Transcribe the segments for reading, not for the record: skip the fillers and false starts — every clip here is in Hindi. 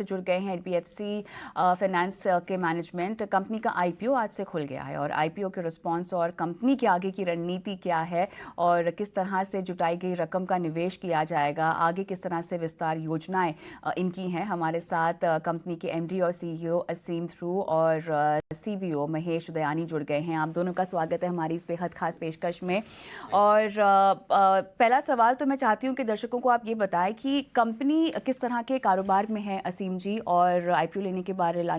जुड़ गए हैं एनबीएफसी फाइनेंस के मैनेजमेंट। कंपनी का आईपीओ आज से खुल गया है और आईपीओ के रिस्पांस और कंपनी के आगे की रणनीति क्या है और किस तरह से जुटाई गई रकम का निवेश किया जाएगा, आगे किस तरह से विस्तार योजनाएं इनकी हैं। हमारे साथ कंपनी के एमडी और सीईओ असीम ध्रुव और सीवीओ महेश दयानी जुड़ गए हैं। आप दोनों का स्वागत है हमारी इस बेहद खास पेशकश में। और पहला सवाल तो मैं चाहती हूँ कि दर्शकों को आप ये बताएं कि कंपनी किस तरह के कारोबार में है असीम जी, और आईपीओ लाने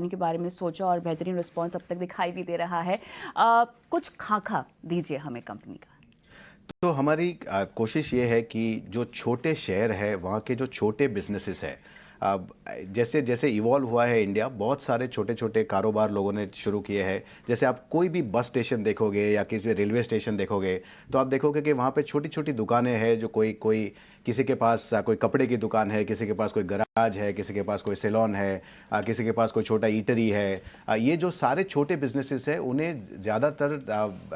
के बारे में सोचा और बेहतरीन रिस्पांस अब तक दिखाई भी दे रहा है। कुछ खाका दीजिए हमें कंपनी का। तो हमारी कोशिश ये है कि जो छोटे शहर है वहाँ के जो छोटे बिजनेसेस है, अब जैसे जैसे इवॉल्व हुआ है इंडिया, बहुत सारे छोटे छोटे कारोबार लोगों ने शुरू किए हैं। जैसे आप कोई भी बस स्टेशन देखोगे या किसी रेलवे स्टेशन देखोगे तो आप देखोगे कि वहाँ पे छोटी छोटी दुकानें हैं, जो कोई कोई किसी के पास कोई कपड़े की दुकान है, किसी के पास कोई गराज है, किसी के पास कोई सैलून है, किसी के पास कोई छोटा ईटरी है। ये जो सारे छोटे बिजनेसेस हैं उन्हें ज़्यादातर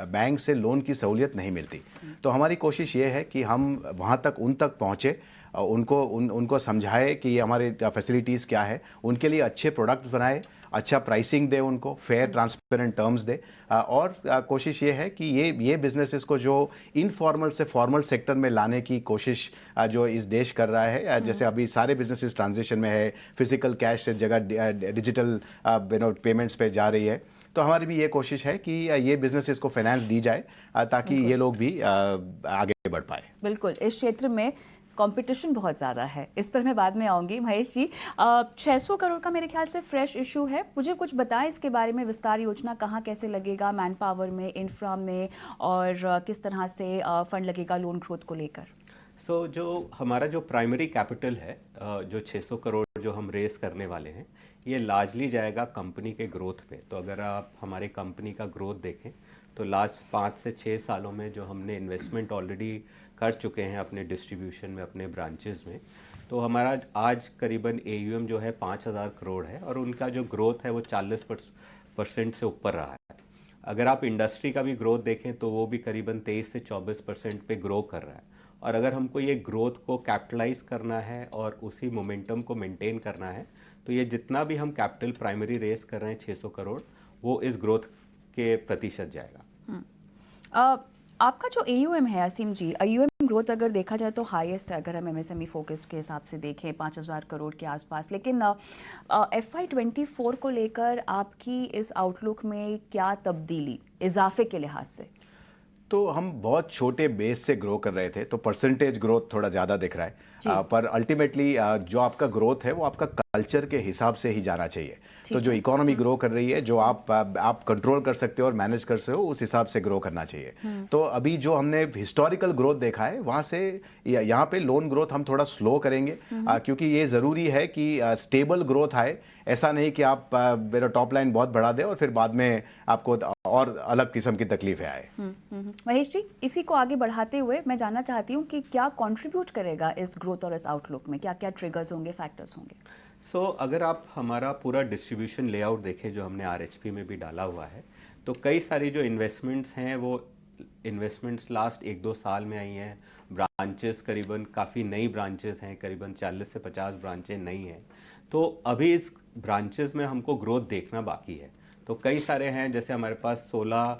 बैंक से लोन की सहूलियत नहीं मिलती। तो हमारी कोशिश ये है कि हम वहाँ तक उन तक पहुँचे, उनको समझाए कि ये हमारे फैसिलिटीज़ क्या है, उनके लिए अच्छे प्रोडक्ट्स बनाए, अच्छा प्राइसिंग दे, उनको फेयर ट्रांसपेरेंट टर्म्स दे। और कोशिश ये है कि ये बिजनेसेस को जो इनफॉर्मल से फॉर्मल सेक्टर में लाने की कोशिश जो इस देश कर रहा है। जैसे अभी सारे बिजनेसेस ट्रांजिशन में है, फिजिकल कैश से जगह डिजिटल पेमेंट्स पे जा रही है। तो हमारी भी ये कोशिश है कि ये बिजनेसेस को फाइनेंस दी जाए ताकि ये लोग भी आगे बढ़ पाए। बिल्कुल, इस क्षेत्र में कंपटीशन बहुत ज़्यादा है, इस पर मैं बाद में आऊँगी। महेश जी, 600 करोड़ का मेरे ख्याल से फ्रेश इशू है, मुझे कुछ बताएं इसके बारे में। विस्तार योजना कहाँ कैसे लगेगा, मैन पावर में, इंफ्रा में, और किस तरह से फंड लगेगा लोन ग्रोथ को लेकर। जो हमारा जो प्राइमरी कैपिटल है, जो 600 करोड़ जो हम रेस करने वाले हैं, ये लार्जली जाएगा कंपनी के ग्रोथ पे। तो अगर आप हमारी कंपनी का ग्रोथ देखें तो लास्ट 5 से 6 सालों में जो हमने इन्वेस्टमेंट ऑलरेडी कर चुके हैं अपने डिस्ट्रीब्यूशन में, अपने ब्रांचेस में, तो हमारा आज करीबन AUM जो है 5,000 करोड़ है और उनका जो ग्रोथ है वो 40% से ऊपर रहा है। अगर आप इंडस्ट्री का भी ग्रोथ देखें तो वो भी करीबन 23 से 24% पे ग्रो कर रहा है। और अगर हमको ये ग्रोथ को कैपिटलाइज करना है और उसी मोमेंटम को मेंटेन करना है तो ये जितना भी हम कैपिटल प्राइमरी रेस कर रहे हैं 600 करोड़, वो इस ग्रोथ के प्रतिशत जाएगा। आपका जो AUM है असीम जी, AUM ग्रोथ अगर देखा जाए तो हाईएस्ट है, अगर हम MSME फोकस के हिसाब से देखें 5,000 करोड़ के आसपास। लेकिन FY24 को लेकर आपकी इस आउटलुक में क्या तब्दीली इजाफे के लिहाज से? तो हम बहुत छोटे बेस से ग्रो कर रहे थे तो परसेंटेज ग्रोथ थोड़ा ज़्यादा दिख रहा है, पर अल्टीमेटली जो आपका ग्रोथ है वो आपका कल्चर के हिसाब से ही जाना चाहिए। तो जो इकोनॉमी ग्रो कर रही है, जो आप कंट्रोल कर सकते हो और मैनेज कर सकते हो, उस हिसाब से ग्रो करना चाहिए। तो अभी जो हमने हिस्टोरिकल ग्रोथ देखा है वहाँ से यहाँ पे लोन ग्रोथ हम थोड़ा स्लो करेंगे, क्योंकि ये ज़रूरी है कि स्टेबल ग्रोथ आए। ऐसा नहीं कि आप मेरा टॉप लाइन बहुत बढ़ा दे और फिर बाद में आपको और अलग किस्म की तकलीफें आए। महेश जी, इसी को आगे बढ़ाते हुए मैं जानना चाहती हूँ कि क्या कंट्रीब्यूट करेगा इस ग्रोथ और इस आउटलुक में, क्या क्या ट्रिगर्स होंगे, फैक्टर्स होंगे? अगर आप हमारा पूरा डिस्ट्रीब्यूशन लेआउट देखें जो हमने RHP में भी डाला हुआ है, तो कई सारी जो इन्वेस्टमेंट्स हैं वो इन्वेस्टमेंट्स लास्ट 1-2 साल में आई हैं। ब्रांचेस करीबन काफ़ी नई ब्रांचेस हैं, करीबन 40 से 50 ब्रांचें नई हैं। तो अभी इस ब्रांचेस में हमको ग्रोथ देखना बाकी है। तो कई सारे हैं, जैसे हमारे पास 16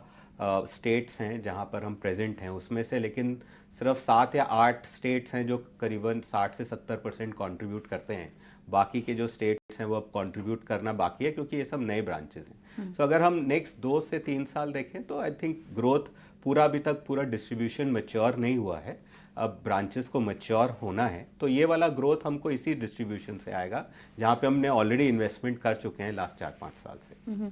स्टेट्स हैं जहाँ पर हम प्रेजेंट हैं, उसमें से लेकिन सिर्फ 7 या 8 स्टेट्स हैं जो करीबन 60 से 70% कंट्रीब्यूट करते हैं। बाकी के जो स्टेट्स हैं वो अब कंट्रीब्यूट करना बाकी है, क्योंकि ये सब नए ब्रांचेस हैं। अगर हम नेक्स्ट 2 से 3 साल देखें तो आई थिंक ग्रोथ पूरा, अभी तक पूरा डिस्ट्रीब्यूशन मैच्योर नहीं हुआ है, अब ब्रांचेस को मैच्योर होना है। तो ये वाला ग्रोथ हमको इसी डिस्ट्रीब्यूशन से आएगा जहाँ पे हमने ऑलरेडी इन्वेस्टमेंट कर चुके हैं लास्ट 4-5 साल से।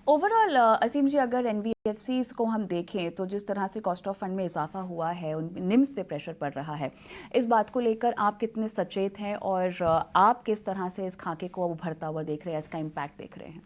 ओवरऑल असीम जी, अगर NBFCs को हम देखें तो जिस तरह से कॉस्ट ऑफ फंड में इजाफा हुआ है, उन निम्स पे प्रेशर पड़ रहा है, इस बात को लेकर आप कितने सचेत हैं और आप किस तरह से इस खाके को उभरता हुआ देख रहे हैं, इसका इम्पैक्ट देख रहे हैं?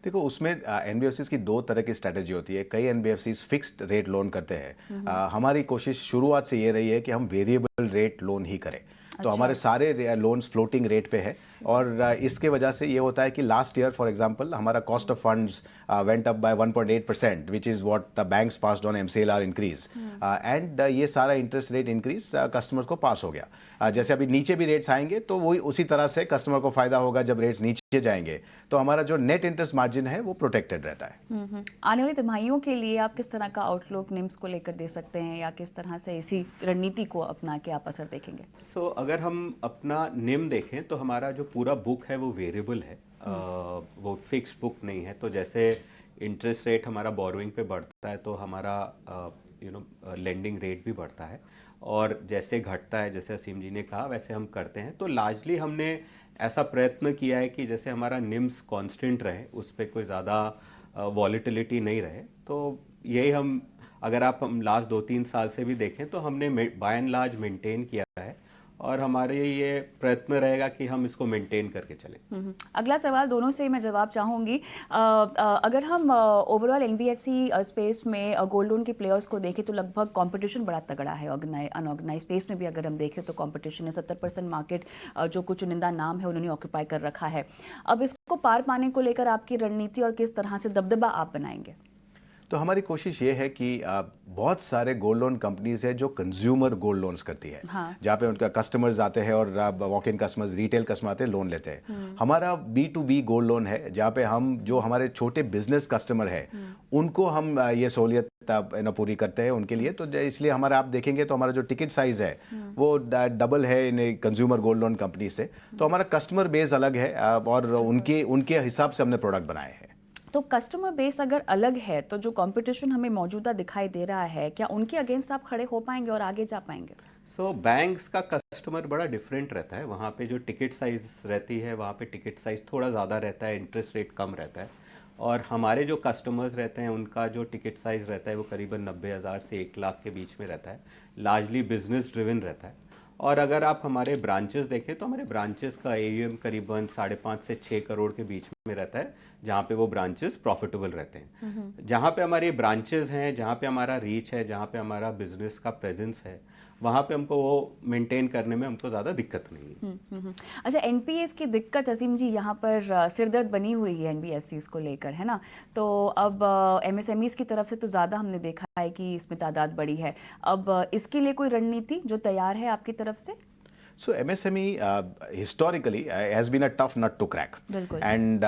देखो, उसमें NBFCs की 2 तरह की स्ट्रेटेजी होती है। कई NBFCs फिक्स्ड रेट लोन करते हैं। हमारी कोशिश शुरुआत से ये रही है कि हम वेरिएबल रेट लोन ही करें। तो हमारे सारे लोन्स फ्लोटिंग रेट पे है और इसके वजह से ये होता है कि लास्ट ईयर फॉर एग्जांपल हमारा cost of funds went up by 1.8% which is what the banks passed on MCLR increase and ये सारा इंटरेस्ट रेट इंक्रीज कस्टमर्स को पास हो गया। जैसे अभी नीचे भी रेट्स आएंगे तो वही उसी तरह से कस्टमर को फायदा होगा, जब रेट्स नीचे जाएंगे तो हमारा जो नेट इंटरेस्ट मार्जिन है वो प्रोटेक्टेड रहता है। आने वाली तिमाहियों के लिए आप किस तरह का आउटलुक निम्स को लेकर दे सकते हैं या किस तरह से इसी रणनीति को अपना के आप असर देखेंगे? अगर हम अपना निम देखें तो हमारा जो पूरा बुक है वो वेरिएबल है, वो फिक्स्ड बुक नहीं है। तो जैसे इंटरेस्ट रेट हमारा बोरोइंग पे बढ़ता है तो हमारा लेंडिंग रेट भी बढ़ता है, और जैसे घटता है, जैसे असीम जी ने कहा, वैसे हम करते हैं। तो लार्जली हमने ऐसा प्रयत्न किया है कि जैसे हमारा निम्स कांस्टेंट रहे, उस पर कोई ज़्यादा वॉलीटिलिटी नहीं रहे। तो यही अगर आप हम लास्ट 2-3 साल से भी देखें तो हमने बाय एंड लार्ज मेंटेन किया है, और हमारे ये प्रयत्न रहेगा कि हम इसको मेंटेन करके चलें। अगला सवाल दोनों से ही मैं जवाब चाहूँगी। अगर हम ओवरऑल NBFC स्पेस में गोल्ड लोन के प्लेयर्स को देखें तो लगभग कंपटीशन बड़ा तगड़ा है। अनऑर्गेनाइज स्पेस में भी अगर हम देखें तो कंपटीशन है। 70% मार्केट जो कुछ चुनिंदा नाम है उन्होंने ऑक्यूपाई कर रखा है। अब इसको पार पाने को लेकर आपकी रणनीति और किस तरह से दबदबा आप बनाएंगे? तो हमारी कोशिश ये है कि बहुत सारे गोल्ड लोन कंपनीज है जो कंज्यूमर गोल्ड लोन्स करती है, जहाँ पे उनका कस्टमर्स आते हैं और walk in customers, retail customer आते हैं, लोन लेते हैं। हमारा B2B गोल्ड लोन है, जहाँ पे हम जो हमारे छोटे बिजनेस कस्टमर है उनको हम ये सहूलियत पूरी करते हैं उनके लिए। तो इसलिए हमारा आप देखेंगे तो हमारा जो टिकट साइज है वो डबल है इन कंज्यूमर गोल्ड लोन कंपनी से। तो हमारा कस्टमर बेस अलग है और उनके हिसाब से हमने प्रोडक्ट बनाए हैं। तो कस्टमर बेस अगर अलग है तो जो कंपटीशन हमें मौजूदा दिखाई दे रहा है, क्या उनके अगेंस्ट आप खड़े हो पाएंगे और आगे जा पाएंगे? बैंक्स का कस्टमर बड़ा डिफरेंट रहता है। वहाँ पे जो टिकट साइज रहती है, वहाँ पे टिकट साइज थोड़ा ज़्यादा रहता है, इंटरेस्ट रेट कम रहता है। और हमारे जो कस्टमर्स रहते हैं उनका जो टिकट साइज रहता है वो करीबन 90,000 से 1 लाख के बीच में रहता है। लार्जली बिजनेस ड्रिवन रहता है। और अगर आप हमारे ब्रांचेस देखें तो हमारे ब्रांचेस का AUM करीबन 5.5 से 6 करोड़ के बीच में रहता है, जहाँ पे वो ब्रांचेस प्रॉफिटेबल रहते हैं। जहाँ पे हमारे ब्रांचेस हैं, जहाँ पे हमारा रीच है, जहाँ पे हमारा बिजनेस का प्रेजेंस है, वहाँ पे हमको वो मेंटेन करने में हमको ज़्यादा दिक्कत नहीं है। अच्छा, NPAs की दिक्कत असीम जी यहाँ पर सिरदर्द बनी हुई है NBFCs को लेकर, है ना? तो अब MSMEs की तरफ से तो ज़्यादा हमने देखा है कि इसमें तादाद बढ़ी है। अब इसके लिए कोई रणनीति जो तैयार है आपकी तरफ से? So MSME historically has been a tough nut to crack, and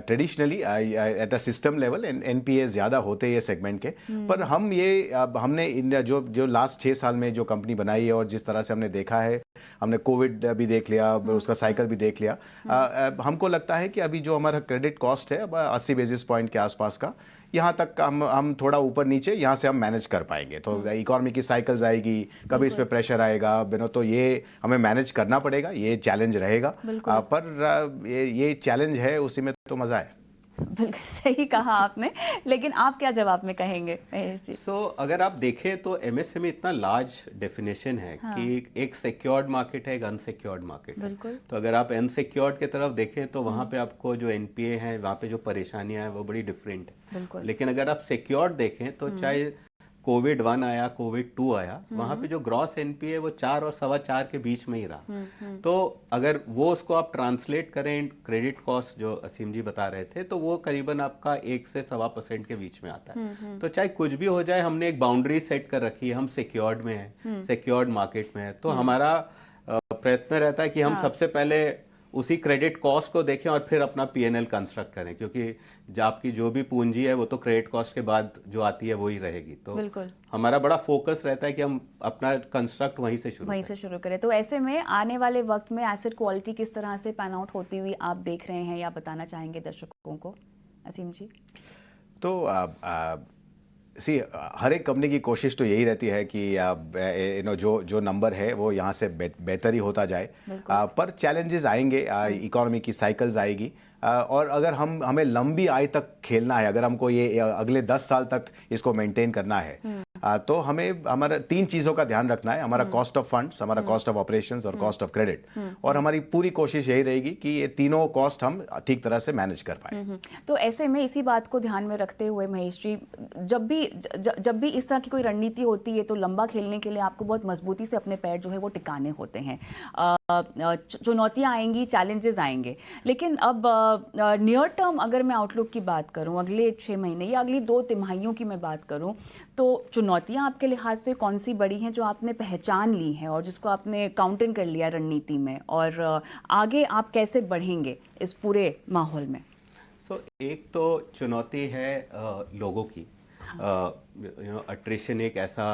traditionally at a system level NPA ज़्यादा होते हैं ये सेगमेंट के। पर हमने जो लास्ट 6 साल में जो कंपनी बनाई है और जिस तरह से हमने देखा है, हमने कोविड भी देख लिया, उसका साइकिल भी देख लिया। हमको लगता है कि अभी जो हमारा क्रेडिट कॉस्ट है 80 बेसिस पॉइंट के आसपास का, यहाँ तक हम थोड़ा ऊपर नीचे यहाँ से हम मैनेज कर पाएंगे। तो इकोनॉमी की साइकिल्स आएगी, कभी इस पे प्रेशर आएगा, तो ये हमें मैनेज करना पड़ेगा, ये चैलेंज रहेगा। पर ये चैलेंज है, उसी में तो मज़ा है। बिल्कुल सही कहा आपने, लेकिन आप क्या जवाब में कहेंगे महेश जी? अगर आप देखें तो MSME इतना लार्ज डेफिनेशन है कि एक सिक्योर्ड मार्केट है, एक अनसिक्योर्ड मार्केट है। तो अगर आप अनसिक्योर्ड की तरफ देखें तो वहाँ पे आपको जो NPA है, वहाँ पे जो परेशानियां हैं वो बड़ी डिफरेंट है। लेकिन अगर आप सिक्योर्ड देखें तो चाहे कोविड 1 आया, कोविड 2 आया, वहाँ पे जो ग्रॉस NPA वो 4 और 4.25 के बीच में ही रहा। तो अगर वो उसको आप ट्रांसलेट करें क्रेडिट कॉस्ट जो असीम जी बता रहे थे, तो वो करीबन आपका 1 से 1.25% के बीच में आता है। तो चाहे कुछ भी हो जाए, हमने एक बाउंड्री सेट कर रखी है, हम सिक्योर्ड में हैं, सिक्योर्ड मार्केट में है। तो हमारा प्रयत्न रहता है कि हम सबसे पहले उसी क्रेडिट कॉस्ट को देखें और फिर अपना PNL कंस्ट्रक्ट करें, क्योंकि आपकी जो भी पूंजी है वो तो क्रेडिट कॉस्ट के बाद जो आती है वही रहेगी। तो हमारा बड़ा फोकस रहता है कि हम अपना कंस्ट्रक्ट वहीं से शुरू करें। तो ऐसे में आने वाले वक्त में एसेट क्वालिटी किस तरह से पैन आउट होती हुई आप देख रहे हैं या बताना चाहेंगे दर्शकों को, असीम जी? तो हर एक कंपनी की कोशिश तो यही रहती है कि जो नंबर है वो यहाँ से बेहतर ही होता जाए। पर चैलेंजेस आएंगे, इकोनॉमी की साइकिल्स आएगी, और अगर हमें लंबी आय तक खेलना है, अगर हमको ये अगले 10 साल तक इसको मेंटेन करना है, तो हमें हमारा 3 चीज़ों का ध्यान रखना है। हमारा कॉस्ट ऑफ फंड्स, हमारा कॉस्ट ऑफ ऑपरेशंस और कॉस्ट ऑफ क्रेडिट। और हमारी पूरी कोशिश यही रहेगी कि ये तीनों कॉस्ट हम ठीक तरह से मैनेज कर पाए। तो ऐसे में इसी बात को ध्यान में रखते हुए महेश जी, जब भी इस तरह की कोई रणनीति होती है तो लंबा खेलने के लिए आपको बहुत मजबूती से अपने पैर जो है वो टिकाने होते हैं। चुनौतियां आएंगी, चैलेंजेस आएंगे, लेकिन अब नियर टर्म अगर मैं आउटलुक की बात करूं, अगले 6 महीने या अगली 2 तिमाहियों की मैं बात करूं, तो चुनौतियां आपके लिहाज से कौन सी बड़ी हैं जो आपने पहचान ली हैं और जिसको आपने काउंटर कर लिया रणनीति में, और आगे आप कैसे बढ़ेंगे इस पूरे माहौल में? एक तो चुनौती है लोगों की। अट्रिशन एक ऐसा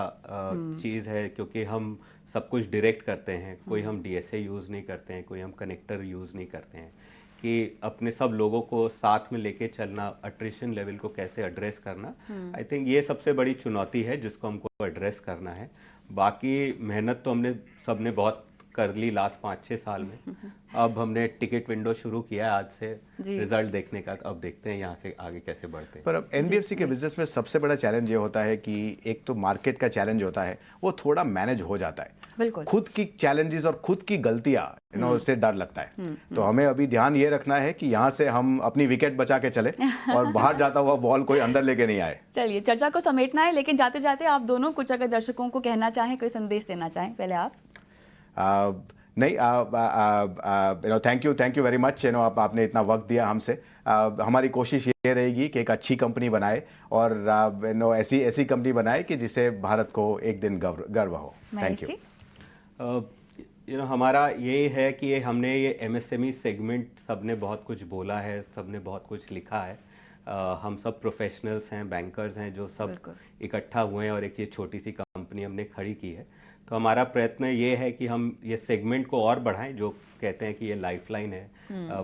चीज़ है, क्योंकि हम सब कुछ डायरेक्ट करते हैं, कोई हम डीएसए यूज़ नहीं करते हैं, कोई हम कनेक्टर यूज़ नहीं करते हैं, कि अपने सब लोगों को साथ में लेके चलना, अट्रिशन लेवल को कैसे एड्रेस करना, आई थिंक ये सबसे बड़ी चुनौती है जिसको हमको एड्रेस करना है। बाकी मेहनत तो हमने सबने बहुत कर ली लास्ट 5-6 साल में। अब हमने टिकट विंडो शुरू किया है आज से रिजल्ट देखने का, अब देखते हैं यहाँ से आगे कैसे बढ़ते हैं। पर अब एनबीएफसी के बिजनेस में सबसे बड़ा चैलेंज ये होता है कि एक तो मार्केट का चैलेंज होता है, वो थोड़ा मैनेज हो जाता है। बिल्कुल। खुद की चैलेंजेस और खुद की गलतियां, उससे डर लगता है। तो हमें अभी ध्यान ये रखना है कि यहाँ से हम अपनी विकेट बचा के चले और बाहर जाता हुआ बॉल कोई अंदर लेके नहीं आए। चलिए, चर्चा को समेटना है, लेकिन जाते जाते आप दोनों कुछ अगर दर्शकों को कहना चाहें, कोई संदेश देना चाहें, पहले आप। नहीं, थैंक यू वेरी मच। आपने इतना वक्त दिया हमसे। हमारी कोशिश ये रहेगी कि एक अच्छी कंपनी बनाए और ऐसी कंपनी बनाए कि जिसे भारत को एक दिन गर्व हो। Thank you. हमारा ये है कि हमने ये एमएसएमई सेगमेंट, सबने बहुत कुछ बोला है, सबने बहुत कुछ लिखा है। हम सब प्रोफेशनल्स हैं, बैंकर्स हैं, जो सब इकट्ठा हुए हैं और एक ये छोटी सी कंपनी हमने खड़ी की है। तो हमारा प्रयत्न ये है कि हम ये सेगमेंट को और बढ़ाएं, जो कहते हैं कि ये लाइफलाइन है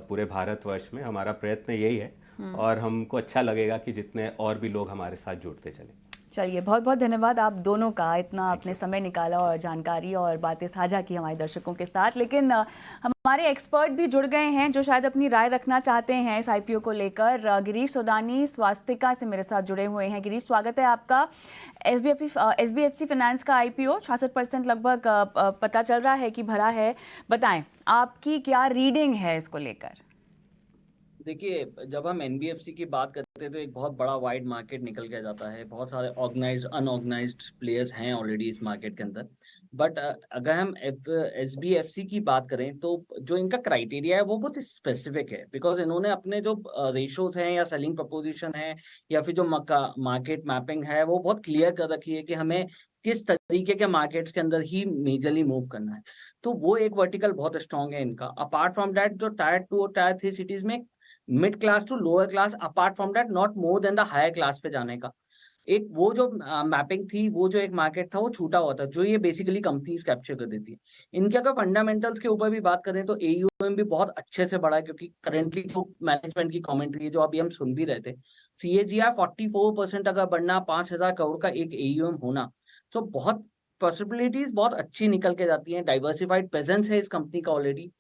पूरे भारतवर्ष में। हमारा प्रयत्न यही है और हमको अच्छा लगेगा कि जितने और भी लोग हमारे साथ जुड़ते चले। चलिए, बहुत बहुत धन्यवाद आप दोनों का, इतना आपने समय निकाला और जानकारी और बातें साझा की हमारे दर्शकों के साथ। लेकिन हमारे एक्सपर्ट भी जुड़ गए हैं जो शायद अपनी राय रखना चाहते हैं इस आईपीओ को लेकर। गिरीश सोडानी स्वास्तिका से मेरे साथ जुड़े हुए हैं। गिरीश, स्वागत है आपका। एसबीएफसी फाइनेंस का आईपीओ 66% लगभग पता चल रहा है कि भरा है। बताएं, आपकी क्या रीडिंग है इसको लेकर? देखिए, जब हम एनबीएफसी की बात करते हैं तो एक बहुत बड़ा वाइड मार्केट निकल के जाता है। बहुत सारे ऑर्गेनाइज्ड अनऑर्गेनाइज्ड प्लेयर्स हैं ऑलरेडी इस मार्केट के अंदर। बट अगर हम एसबीएफसी की बात करें तो जो इनका क्राइटेरिया है वो बहुत स्पेसिफिक है, बिकॉज इन्होंने अपने जो रेशोज हैं या सेलिंग प्रपोजिशन है या फिर जो मार्केट मैपिंग है वो बहुत क्लियर कर रखी है कि हमें किस तरीके के मार्केट्स के अंदर ही मेजरली मूव करना है। तो वो एक वर्टिकल बहुत स्ट्रॉन्ग है इनका। अपार्ट फ्रॉम दैट, जो टायर 2 और टायर 3 सिटीज में mid class to lower class, apart from that not more than the higher class पे जाने का एक वो जो मैपिंग थी, वो जो एक मार्केट था वो छूटा हुआ था, जो ये बेसिकली कंपनीज कैप्चर कर देती है। इनके अगर फंडामेंटल्स के ऊपर भी बात करें तो एयूएम भी बहुत अच्छे से बढ़ा है, क्योंकि करेंटली जो मैनेजमेंट की कमेंट्री है जो अभी हम सुन भी रहे थे, सीएजीआर 44% अगर बढ़ना, 5,000 करोड़ का एक एयूएम होना, तो बहुत पॉसिबिलिटीज बहुत अच्छी निकल के जाती हैं। डाइवर्सिफाइड प्रेजेंस है इस कंपनी का ऑलरेडी।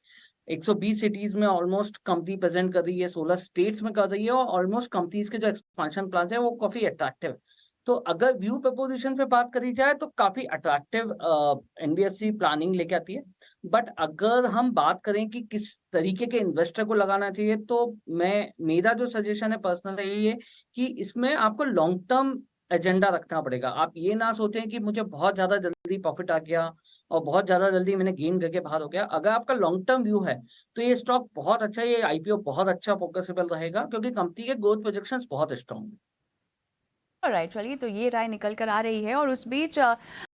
120 सिटीज में ऑलमोस्ट कंपनी प्रेजेंट कर रही है, 16 स्टेट्स में कर रही है, और ऑलमोस्ट कंपनीज के जो एक्सपेंशन प्लान है वो काफी अट्रैक्टिव है। तो अगर व्यू प्रपोजिशन पे बात करी जाए तो काफी अट्रैक्टिव एनबीएफसी प्लानिंग लेके आती है। बट अगर हम बात करें कि किस तरीके के इन्वेस्टर को लगाना चाहिए, तो मेरा जो सजेशन है पर्सनल यही है कि इसमें आपको लॉन्ग टर्म एजेंडा रखना पड़ेगा। आप ये ना सोचें कि मुझे बहुत ज्यादा जल्दी प्रॉफिट आ गया और बहुत ज्यादा जल्दी मैंने गेन करके बाहर हो गया। अगर आपका लॉन्ग टर्म व्यू है तो ये स्टॉक बहुत अच्छा है, ये आईपीओ बहुत अच्छा फोकसेबल रहेगा, क्योंकि कंपनी के ग्रोथ प्रोजेक्शंस बहुत स्ट्रॉन्ग है। राइट, चलिए, तो ये राय निकल कर आ रही है। और उस बीच